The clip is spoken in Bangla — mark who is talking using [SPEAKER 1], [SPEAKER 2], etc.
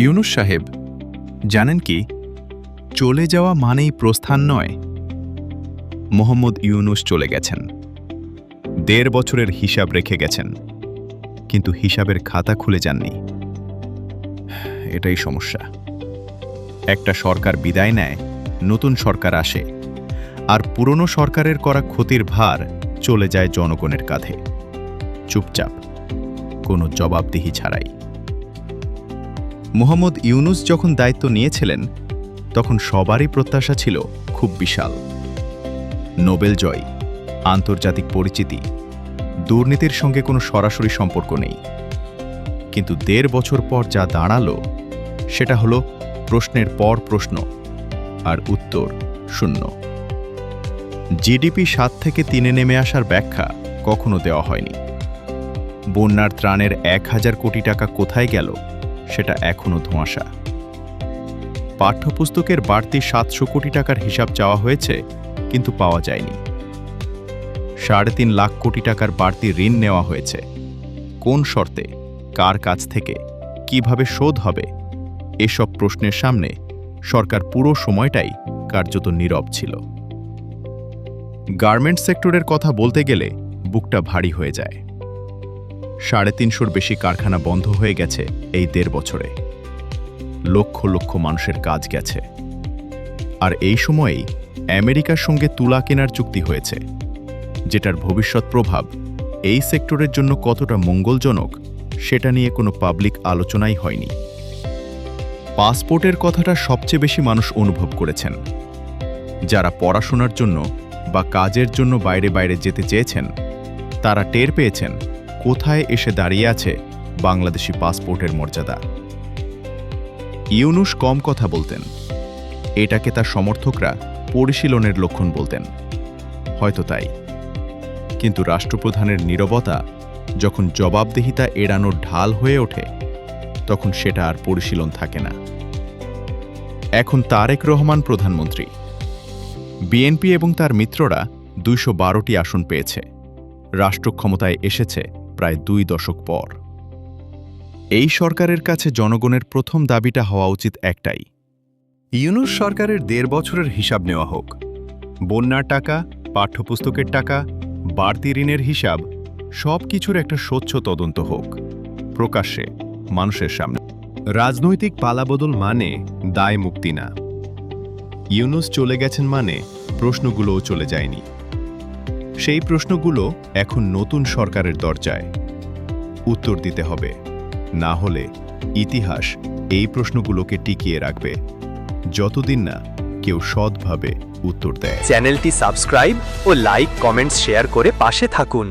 [SPEAKER 1] ইউনুস সাহেব, জানেন কি, চলে যাওয়া মানেই প্রস্থান নয়। মোহাম্মদ ইউনুস চলে গেছেন, ১.৫ বছরের হিসাব রেখে গেছেন, কিন্তু হিসাবের খাতা খুলে যাননি। এটাই সমস্যা। একটা সরকার বিদায় নেয়, নতুন সরকার আসে, আর পুরনো সরকারের করা ক্ষতির ভার চলে যায় জনগণের কাঁধে, চুপচাপ, কোনো জবাবদিহি ছাড়াই। মোহাম্মদ ইউনুস যখন দায়িত্ব নিয়েছিলেন, তখন সবারই প্রত্যাশা ছিল খুব বিশাল। নোবেল জয়, আন্তর্জাতিক পরিচিতি, দুর্নীতির সঙ্গে কোনো সরাসরি সম্পর্ক নেই। কিন্তু ১.৫ বছর পর যা দাঁড়ালো, সেটা হলো প্রশ্নের পর প্রশ্ন, আর উত্তর শূন্য। জিডিপি ৭ থেকে ৩-এ নেমে আসার ব্যাখ্যা কখনো দেওয়া হয়নি। বন্যার ত্রাণের ১,০০০ কোটি টাকা কোথায় গেল, সেটা এখনো ধোঁয়াশা। পাঠ্যপুস্তকের বাড়তি ৭০০ কোটি টাকার হিসাব চাওয়া হয়েছে, কিন্তু পাওয়া যায়নি। ৩.৫ লাখ কোটি টাকার বাড়তি ঋণ নেওয়া হয়েছে, কোন শর্তে, কার কাছ থেকে, কিভাবে শোধ হবে, এসব প্রশ্নের সামনে সরকার পুরো সময়টাই কার্যত নীরব ছিল। গার্মেন্টস সেক্টরের কথা বলতে গেলে বুকটা ভারী হয়ে যায়। ৩৫০-র বেশি কারখানা বন্ধ হয়ে গেছে এই ১.৫ বছরে। লক্ষ লক্ষ মানুষের কাজ গেছে। আর এই সময়েই আমেরিকার সঙ্গে তুলা কেনার চুক্তি হয়েছে, যেটার ভবিষ্যৎ প্রভাব এই সেক্টরের জন্য কতটা মঙ্গলজনক, সেটা নিয়ে কোনো পাবলিক আলোচনাই হয়নি। পাসপোর্টের কথাটা সবচেয়ে বেশি মানুষ অনুভব করেছেন। যারা পড়াশোনার জন্য বা কাজের জন্য বাইরে বাইরে যেতে চেয়েছেন, তারা টের পেয়েছেন কোথায় এসে দাঁড়িয়ে আছে বাংলাদেশি পাসপোর্টের মর্যাদা। ইউনুস কম কথা বলতেন, এটাকে তার সমর্থকরা পরিশীলনের লক্ষণ বলতেন। হয়তো তাই, কিন্তু রাষ্ট্রপ্রধানের নীরবতা যখন জবাবদিহিতা এড়ানোর ঢাল হয়ে ওঠে, তখন সেটা আর পরিশীলন থাকে না। এখন তারেক রহমান প্রধানমন্ত্রী। বিএনপি এবং তার মিত্ররা ২১২টি আসন পেয়েছে, রাষ্ট্র ক্ষমতায় এসেছে প্রায় ২ দশক পর। এই সরকারের কাছে জনগণের প্রথম দাবিটা হওয়া উচিত একটাই: ইউনুস সরকারের ১.৫ বছরের হিসাব নেওয়া হোক। বন্যার টাকা, পাঠ্যপুস্তকের টাকা, বাড়তি ঋণের হিসাব, সব কিছুর একটা স্বচ্ছ তদন্ত হোক, প্রকাশ্যে, মানুষের সামনে। রাজনৈতিক পালাবদল মানে দায় মুক্তি না। ইউনুস চলে গেছেন মানে প্রশ্নগুলোও চলে যায়নি। সেই প্রশ্নগুলো এখন নতুন সরকারের দরজায়। উত্তর দিতে হবে, না হলে ইতিহাস এই প্রশ্নগুলোকে টিকিয়ে রাখবে, যতদিন না কেউ সৎভাবে উত্তর দেয়।
[SPEAKER 2] চ্যানেলটি সাবস্ক্রাইব ও লাইক, কমেন্টস, শেয়ার করে পাশে থাকুন।